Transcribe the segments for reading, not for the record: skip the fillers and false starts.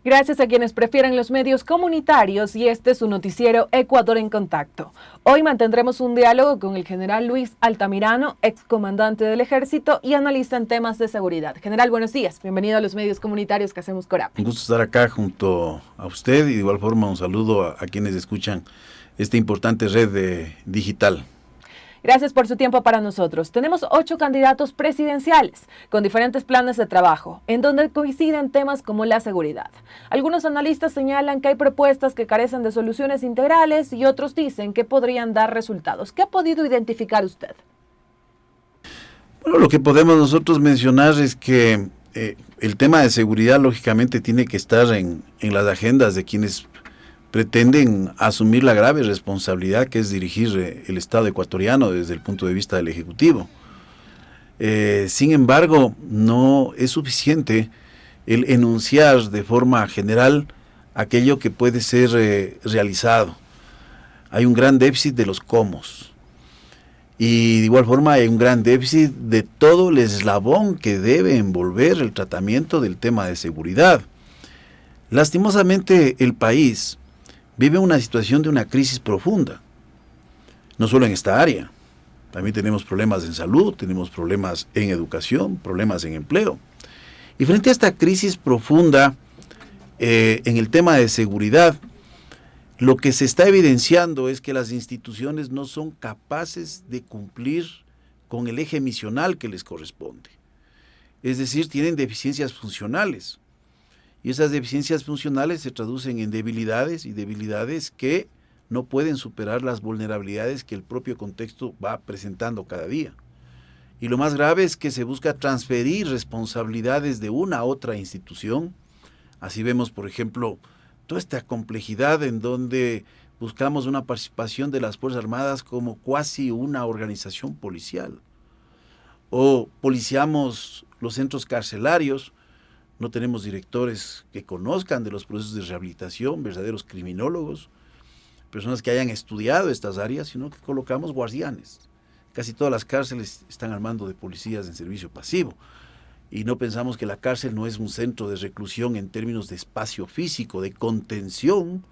Gracias a quienes prefieren los medios comunitarios y este es su noticiero Ecuador en Contacto. Hoy mantendremos un diálogo con el general Luis Altamirano, excomandante del Ejército y analista en temas de seguridad. General, buenos días. Bienvenido a los medios comunitarios que hacemos Corap. Un gusto estar acá junto a usted y de igual forma un saludo a quienes escuchan esta importante red digital. Gracias por su tiempo para nosotros. Tenemos 8 candidatos presidenciales con diferentes planes de trabajo, en donde coinciden temas como la seguridad. Algunos analistas señalan que hay propuestas que carecen de soluciones integrales y otros dicen que podrían dar resultados. ¿Qué ha podido identificar usted? Bueno, lo que podemos nosotros mencionar es que el tema de seguridad lógicamente tiene que estar en las agendas de quienes pretenden asumir la grave responsabilidad que es dirigir el Estado ecuatoriano desde el punto de vista del Ejecutivo. Sin embargo, no es suficiente el enunciar de forma general aquello que puede ser realizado. Hay un gran déficit de los cómo. Y de igual forma hay un gran déficit de todo el eslabón que debe envolver el tratamiento del tema de seguridad. Lastimosamente el país vive una situación de una crisis profunda, no solo en esta área, también tenemos problemas en salud, tenemos problemas en educación, problemas en empleo. Y frente a esta crisis profunda en el tema de seguridad, lo que se está evidenciando es que las instituciones no son capaces de cumplir con el eje misional que les corresponde. Es decir, tienen deficiencias funcionales. Y esas deficiencias funcionales se traducen en debilidades y debilidades que no pueden superar las vulnerabilidades que el propio contexto va presentando cada día. Y lo más grave es que se busca transferir responsabilidades de una a otra institución. Así vemos, por ejemplo, toda esta complejidad en donde buscamos una participación de las Fuerzas Armadas como cuasi una organización policial. O policiamos los centros carcelarios. No tenemos directores que conozcan de los procesos de rehabilitación, verdaderos criminólogos, personas que hayan estudiado estas áreas, sino que colocamos guardianes. Casi todas las cárceles están al mando de policías en servicio pasivo. Y no pensamos que la cárcel no es un centro de reclusión en términos de espacio físico, de contención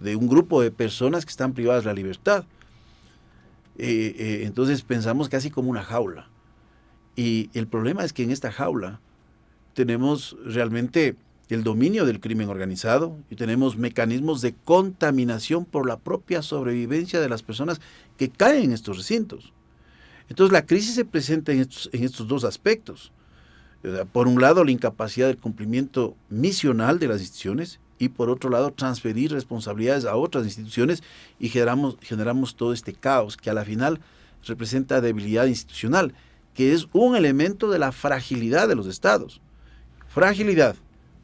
de un grupo de personas que están privadas de la libertad. Entonces pensamos casi como una jaula. Y el problema es que en esta jaula tenemos realmente el dominio del crimen organizado y tenemos mecanismos de contaminación por la propia sobrevivencia de las personas que caen en estos recintos. Entonces la crisis se presenta en estos dos aspectos. Por un lado, la incapacidad del cumplimiento misional de las instituciones y por otro lado, transferir responsabilidades a otras instituciones y generamos todo este caos que a la final representa debilidad institucional, que es un elemento de la fragilidad de los estados. Fragilidad,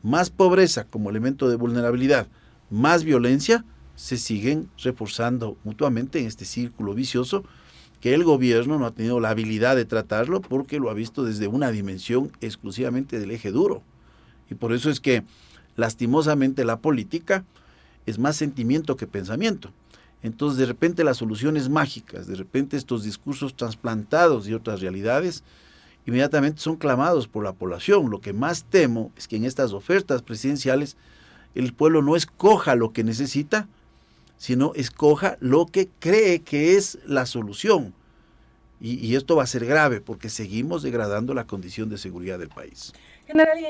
más pobreza como elemento de vulnerabilidad, más violencia, se siguen reforzando mutuamente en este círculo vicioso que el gobierno no ha tenido la habilidad de tratarlo porque lo ha visto desde una dimensión exclusivamente del eje duro. Y por eso es que, lastimosamente, la política es más sentimiento que pensamiento. Entonces, de repente, las soluciones mágicas, de repente estos discursos trasplantados de otras realidades, inmediatamente son clamados por la población. Lo que más temo es que en estas ofertas presidenciales el pueblo no escoja lo que necesita, sino escoja lo que cree que es la solución. Y esto va a ser grave porque seguimos degradando la condición de seguridad del país. General,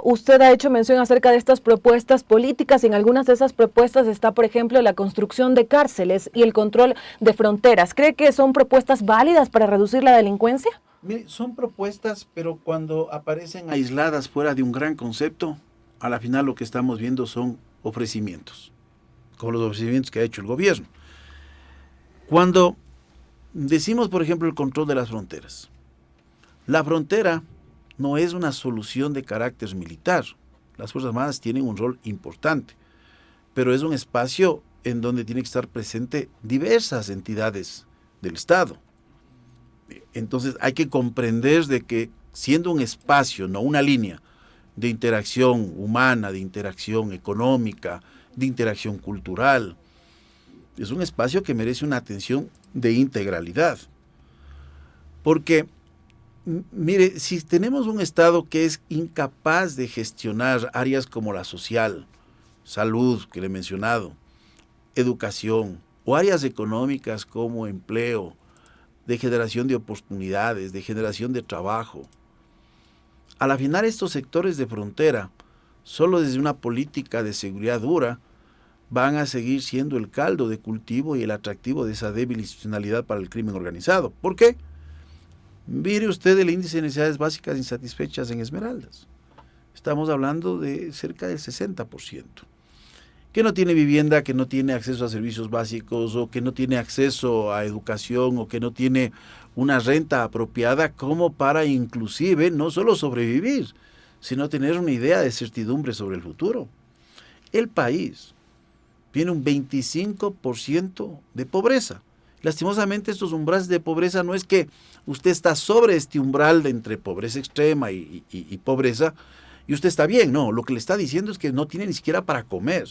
usted ha hecho mención acerca de estas propuestas políticas y en algunas de esas propuestas está, por ejemplo, la construcción de cárceles y el control de fronteras. ¿Cree que son propuestas válidas para reducir la delincuencia? Mire, son propuestas, pero cuando aparecen aisladas fuera de un gran concepto, a la final lo que estamos viendo son ofrecimientos, como los ofrecimientos que ha hecho el gobierno. Cuando decimos, por ejemplo, el control de las fronteras, la frontera no es una solución de carácter militar. Las Fuerzas Armadas tienen un rol importante, pero es un espacio en donde tienen que estar presentes diversas entidades del Estado. Entonces hay que comprender de que siendo un espacio, no una línea de interacción humana, de interacción económica, de interacción cultural, es un espacio que merece una atención de integralidad. Porque Mire, si tenemos un Estado que es incapaz de gestionar áreas como la social, salud, que le he mencionado, educación, o áreas económicas como empleo, de generación de oportunidades, de generación de trabajo, al afinar estos sectores de frontera, solo desde una política de seguridad dura, van a seguir siendo el caldo de cultivo y el atractivo de esa débil institucionalidad para el crimen organizado. ¿Por qué? Mire usted el índice de necesidades básicas insatisfechas en Esmeraldas. Estamos hablando de cerca del 60%. Que no tiene vivienda, que no tiene acceso a servicios básicos, o que no tiene acceso a educación, o que no tiene una renta apropiada como para inclusive no solo sobrevivir, sino tener una idea de certidumbre sobre el futuro. El país tiene un 25% de pobreza. Lastimosamente, estos umbrales de pobreza no es que usted está sobre este umbral de entre pobreza extrema y pobreza, y usted está bien, no, lo que le está diciendo es que no tiene ni siquiera para comer.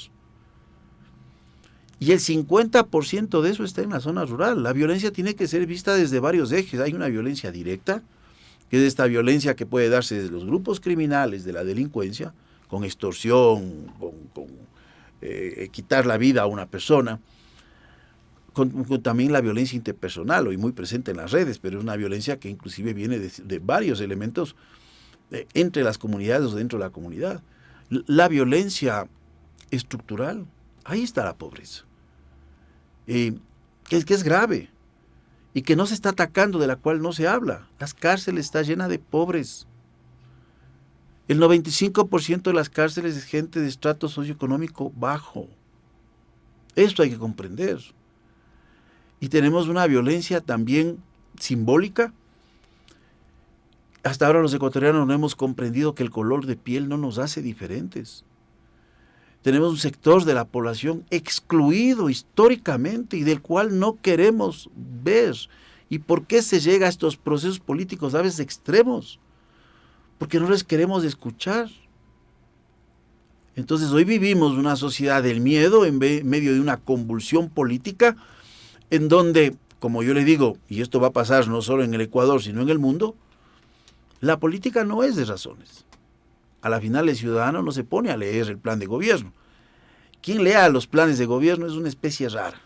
Y el 50% de eso está en la zona rural. La violencia tiene que ser vista desde varios ejes. Hay una violencia directa, que es esta violencia que puede darse desde los grupos criminales, de la delincuencia, con extorsión, con quitar la vida a una persona, con también la violencia interpersonal, hoy muy presente en las redes, pero es una violencia que inclusive viene de varios elementos entre las comunidades o dentro de la comunidad. La violencia estructural, ahí está la pobreza, que es grave y que no se está atacando, de la cual no se habla. Las cárceles están llenas de pobres. El 95% de las cárceles es gente de estrato socioeconómico bajo. Esto hay que comprender. Y tenemos una violencia también simbólica. Hasta ahora los ecuatorianos no hemos comprendido que el color de piel no nos hace diferentes. Tenemos un sector de la población excluido históricamente y del cual no queremos ver. ¿Y por qué se llega a estos procesos políticos a veces extremos? Porque no les queremos escuchar. Entonces hoy vivimos una sociedad del miedo en medio de una convulsión política en donde, como yo le digo, y esto va a pasar no solo en el Ecuador, sino en el mundo, la política no es de razones. A la final el ciudadano no se pone a leer el plan de gobierno. Quien lea los planes de gobierno es una especie rara,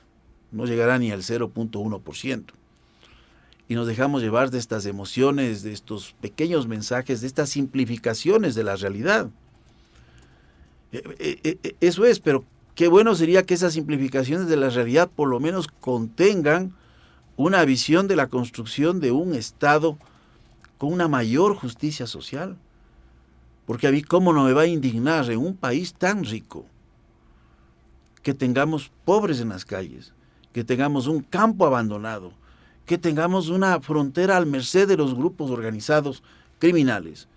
no llegará ni al 0.1%. Y nos dejamos llevar de estas emociones, de estos pequeños mensajes, de estas simplificaciones de la realidad. Eso es, pero qué bueno sería que esas simplificaciones de la realidad por lo menos contengan una visión de la construcción de un Estado con una mayor justicia social. Porque a mí, ¿cómo no me va a indignar en un país tan rico que tengamos pobres en las calles, que tengamos un campo abandonado, que tengamos una frontera al merced de los grupos organizados criminales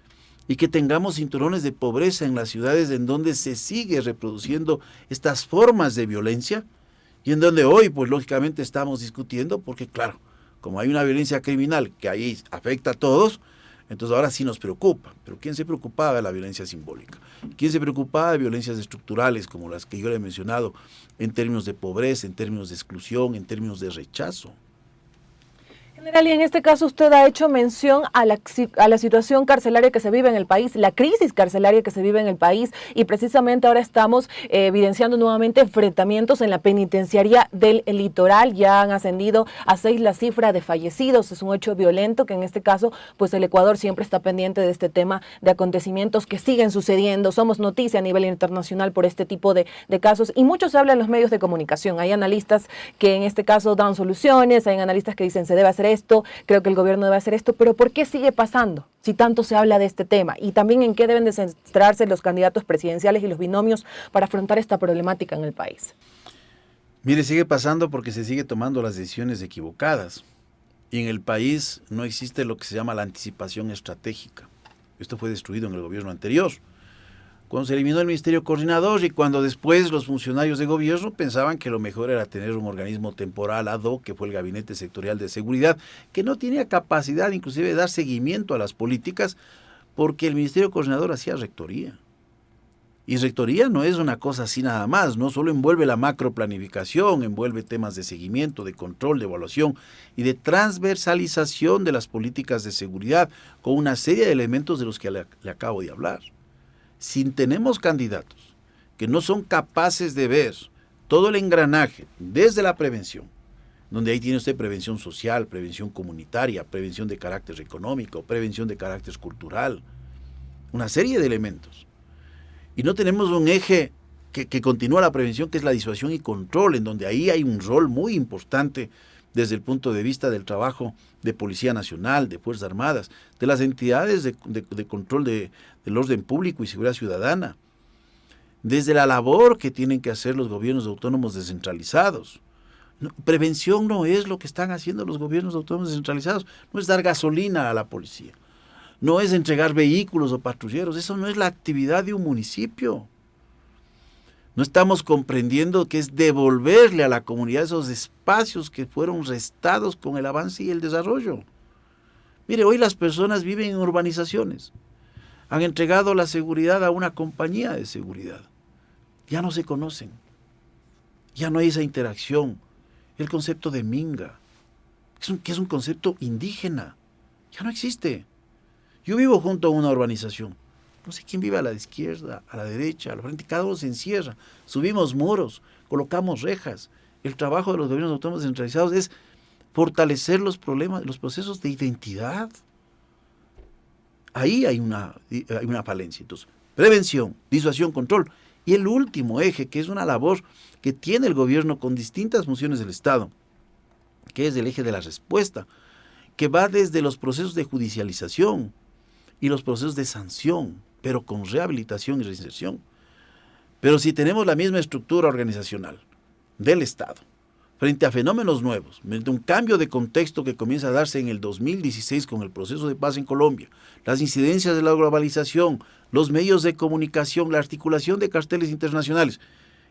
y que tengamos cinturones de pobreza en las ciudades en donde se sigue reproduciendo estas formas de violencia y en donde hoy, pues lógicamente estamos discutiendo porque, claro, como hay una violencia criminal que ahí afecta a todos, entonces ahora sí nos preocupa. Pero ¿quién se preocupaba de la violencia simbólica? ¿Quién se preocupaba de violencias estructurales como las que yo le he mencionado en términos de pobreza, en términos de exclusión, en términos de rechazo? General, y en este caso usted ha hecho mención a la situación carcelaria que se vive en el país, la crisis carcelaria que se vive en el país, y precisamente ahora estamos evidenciando nuevamente enfrentamientos en la penitenciaría del litoral. Ya han ascendido a 6 la cifra de fallecidos. Es un hecho violento que en este caso, pues el Ecuador siempre está pendiente de este tema de acontecimientos que siguen sucediendo. Somos noticia a nivel internacional por este tipo de casos y mucho se habla en los medios de comunicación. Hay analistas que en este caso dan soluciones, hay analistas que dicen se debe hacer esto, creo que el gobierno debe hacer esto, pero ¿por qué sigue pasando si tanto se habla de este tema? Y también en qué deben de centrarse los candidatos presidenciales y los binomios para afrontar esta problemática en el país. Mire, sigue pasando porque se sigue tomando las decisiones equivocadas. Y en el país no existe lo que se llama la anticipación estratégica. Esto fue destruido en el gobierno anterior, cuando se eliminó el Ministerio Coordinador y cuando después los funcionarios de gobierno pensaban que lo mejor era tener un organismo temporal ad hoc, que fue el Gabinete Sectorial de Seguridad, que no tenía capacidad inclusive de dar seguimiento a las políticas, porque el Ministerio Coordinador hacía rectoría. Y rectoría no es una cosa así nada más, no solo envuelve la macroplanificación, envuelve temas de seguimiento, de control, de evaluación y de transversalización de las políticas de seguridad con una serie de elementos de los que le acabo de hablar. Si tenemos candidatos que no son capaces de ver todo el engranaje desde la prevención, donde ahí tiene usted prevención social, prevención comunitaria, prevención de carácter económico, prevención de carácter cultural, una serie de elementos. Y no tenemos un eje que continúa la prevención, que es la disuasión y control, en donde ahí hay un rol muy importante desde el punto de vista del trabajo de Policía Nacional, de Fuerzas Armadas, de las entidades de control del orden público y seguridad ciudadana, desde la labor que tienen que hacer los gobiernos autónomos descentralizados. No, prevención no es lo que están haciendo los gobiernos autónomos descentralizados, no es dar gasolina a la policía, no es entregar vehículos o patrulleros, eso no es la actividad de un municipio. No estamos comprendiendo que es devolverle a la comunidad esos espacios que fueron restados con el avance y el desarrollo. Mire, hoy las personas viven en urbanizaciones, han entregado la seguridad a una compañía de seguridad, ya no se conocen, ya no hay esa interacción. El concepto de minga, que es un concepto indígena, ya no existe. Yo vivo junto a una urbanización, no sé quién vive a la izquierda, a la derecha, a la frente, cada uno se encierra, subimos muros, colocamos rejas. El trabajo de los gobiernos autónomos descentralizados es fortalecer los procesos de identidad. Ahí hay una falencia. Entonces, prevención, disuasión, control. Y el último eje, que es una labor que tiene el gobierno con distintas funciones del Estado, que es el eje de la respuesta, que va desde los procesos de judicialización y los procesos de sanción, pero con rehabilitación y reinserción. Pero si tenemos la misma estructura organizacional del Estado, frente a fenómenos nuevos, frente a un cambio de contexto que comienza a darse en el 2016 con el proceso de paz en Colombia, las incidencias de la globalización, los medios de comunicación, la articulación de carteles internacionales,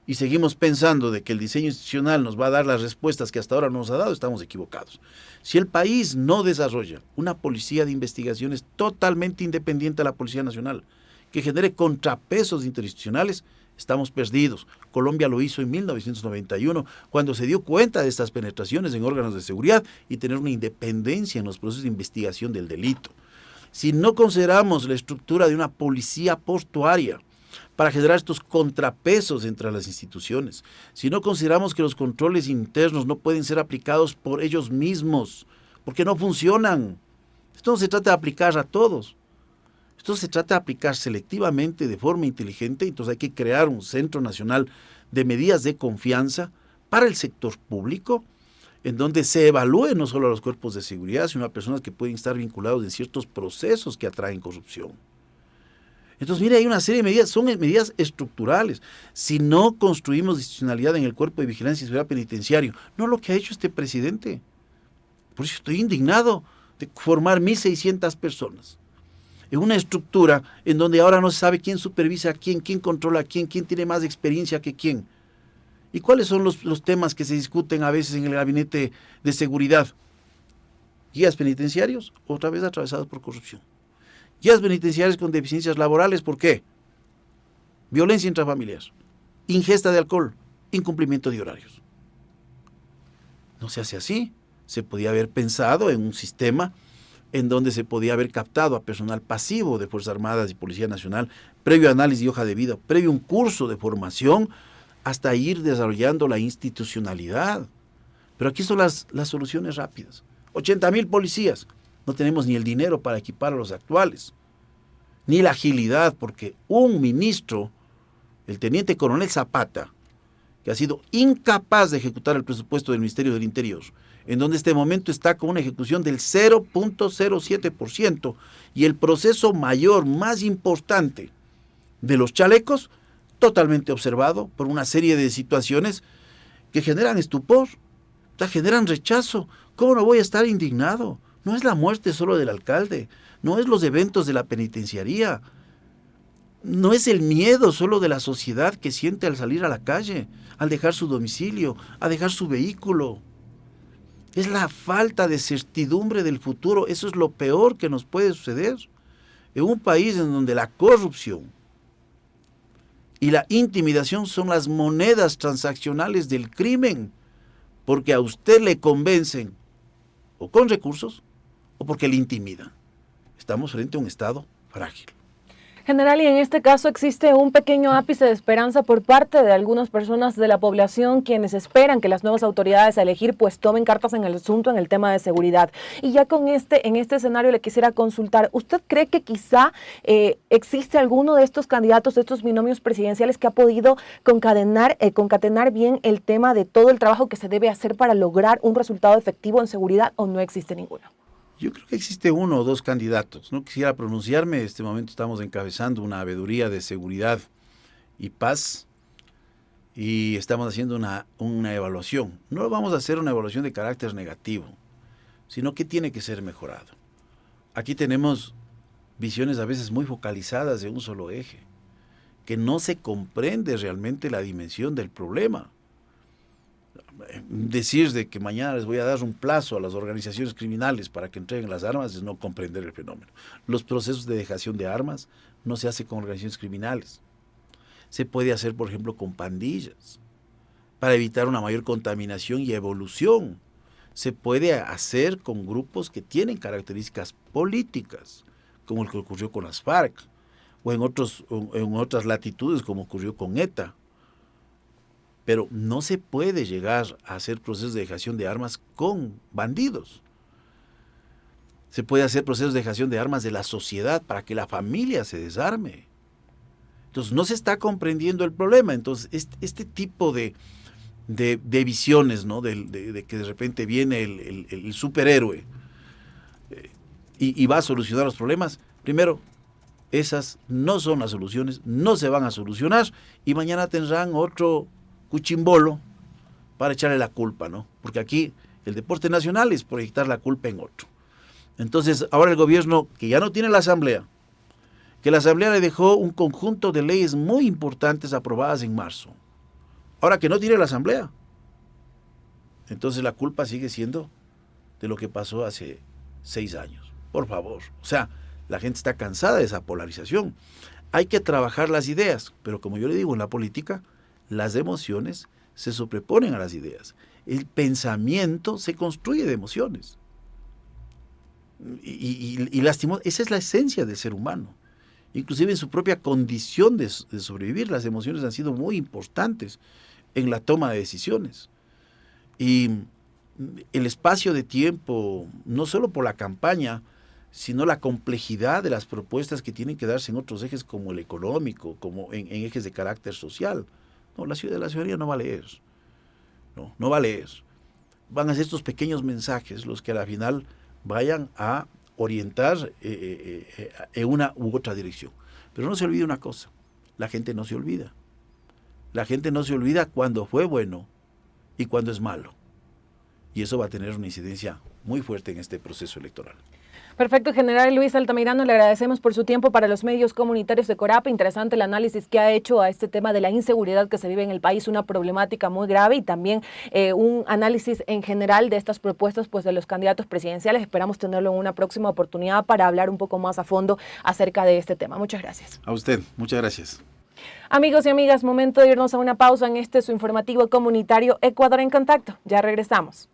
y seguimos pensando de que el diseño institucional nos va a dar las respuestas que hasta ahora nos ha dado, estamos equivocados. Si el país no desarrolla una policía de investigaciones totalmente independiente a la Policía Nacional, que genere contrapesos interinstitucionales, estamos perdidos. Colombia lo hizo en 1991, cuando se dio cuenta de estas penetraciones en órganos de seguridad y tener una independencia en los procesos de investigación del delito. Si no consideramos la estructura de una policía portuaria para generar estos contrapesos entre las instituciones, si no consideramos que los controles internos no pueden ser aplicados por ellos mismos, porque no funcionan. Esto no se trata de aplicar a todos. Esto se trata de aplicar selectivamente, de forma inteligente. Entonces hay que crear un Centro Nacional de Medidas de Confianza para el sector público, en donde se evalúe no solo a los cuerpos de seguridad, sino a personas que pueden estar vinculados en ciertos procesos que atraen corrupción. Entonces, mire, hay una serie de medidas, son medidas estructurales. Si no construimos institucionalidad en el cuerpo de vigilancia y seguridad penitenciario, no lo que ha hecho este presidente. Por eso estoy indignado de formar 1.600 personas en una estructura en donde ahora no se sabe quién supervisa a quién controla a quién tiene más experiencia que quién. ¿Y cuáles son los temas que se discuten a veces en el gabinete de seguridad? Guías penitenciarios, otra vez atravesados por corrupción. Guías penitenciarios con deficiencias laborales, ¿por qué? Violencia intrafamiliar, ingesta de alcohol, incumplimiento de horarios. No se hace así. Se podía haber pensado en un sistema en donde se podía haber captado a personal pasivo de Fuerzas Armadas y Policía Nacional, previo análisis y hoja de vida, previo un curso de formación, hasta ir desarrollando la institucionalidad. Pero aquí son las soluciones rápidas. 80,000 policías. No tenemos ni el dinero para equipar a los actuales, ni la agilidad, porque un ministro, el teniente coronel Zapata, que ha sido incapaz de ejecutar el presupuesto del Ministerio del Interior, en donde este momento está con una ejecución del 0.07% y el proceso mayor, más importante de los chalecos, totalmente observado por una serie de situaciones que generan estupor, generan rechazo. ¿Cómo no voy a estar indignado? No es la muerte solo del alcalde, no es los eventos de la penitenciaría, no es el miedo solo de la sociedad que siente al salir a la calle, al dejar su domicilio, a dejar su vehículo. Es la falta de certidumbre del futuro. Eso es lo peor que nos puede suceder en un país en donde la corrupción, Y la intimidación son las monedas transaccionales del crimen, porque a usted le convencen o con recursos o porque le intimidan. Estamos frente a un Estado frágil. General, y en este caso existe un pequeño ápice de esperanza por parte de algunas personas de la población quienes esperan que las nuevas autoridades a elegir pues tomen cartas en el asunto en el tema de seguridad. Y ya en este escenario le quisiera consultar, ¿usted cree que quizá existe alguno de estos candidatos, de estos binomios presidenciales que ha podido concatenar bien el tema de todo el trabajo que se debe hacer para lograr un resultado efectivo en seguridad, o no existe ninguno? Yo creo que existe uno o dos candidatos. No quisiera pronunciarme. En este momento estamos encabezando una veeduría de seguridad y paz y estamos haciendo una evaluación. No vamos a hacer una evaluación de carácter negativo, sino que tiene que ser mejorado. Aquí tenemos visiones a veces muy focalizadas de un solo eje, que no se comprende realmente la dimensión del problema. Decir de que mañana les voy a dar un plazo a las organizaciones criminales para que entreguen las armas es no comprender el fenómeno. Los procesos de dejación de armas no se hace con organizaciones criminales. Se puede hacer, por ejemplo, con pandillas, para evitar una mayor contaminación y evolución. Se puede hacer con grupos que tienen características políticas, como el que ocurrió con las FARC, o en otras latitudes, como ocurrió con ETA. Pero no se puede llegar a hacer procesos de dejación de armas con bandidos. Se puede hacer procesos de dejación de armas de la sociedad para que la familia se desarme. Entonces no se está comprendiendo el problema. Entonces este tipo de visiones, ¿no? de que de repente viene el superhéroe y va a solucionar los problemas, primero, esas no son las soluciones, no se van a solucionar y mañana tendrán otro cuchimbolo para echarle la culpa, ¿no? Porque aquí el deporte nacional es proyectar la culpa en otro. Entonces, ahora el gobierno, que ya no tiene la asamblea, que la asamblea le dejó un conjunto de leyes muy importantes aprobadas en marzo. Ahora que no tiene la asamblea, entonces la culpa sigue siendo de lo que pasó hace 6 años. Por favor, o sea, la gente está cansada de esa polarización. Hay que trabajar las ideas, pero como yo le digo, en la política, las emociones se sobreponen a las ideas. El pensamiento se construye de emociones. Y esa es la esencia del ser humano. Inclusive en su propia condición de sobrevivir, las emociones han sido muy importantes en la toma de decisiones. Y el espacio de tiempo, no solo por la campaña, sino la complejidad de las propuestas que tienen que darse en otros ejes como el económico, como en ejes de carácter social. No, la ciudadanía no va a leer. No va a leer. Van a ser estos pequeños mensajes los que a la final vayan a orientar en una u otra dirección. Pero no se olvide una cosa, la gente no se olvida. La gente no se olvida cuando fue bueno y cuando es malo. Y eso va a tener una incidencia muy fuerte en este proceso electoral. Perfecto, general Luis Altamirano, le agradecemos por su tiempo para los medios comunitarios de Corapa. Interesante el análisis que ha hecho a este tema de la inseguridad que se vive en el país, una problemática muy grave, y también un análisis en general de estas propuestas pues, de los candidatos presidenciales. Esperamos tenerlo en una próxima oportunidad para hablar un poco más a fondo acerca de este tema. Muchas gracias. A usted, muchas gracias. Amigos y amigas, momento de irnos a una pausa en su informativo comunitario Ecuador en Contacto. Ya regresamos.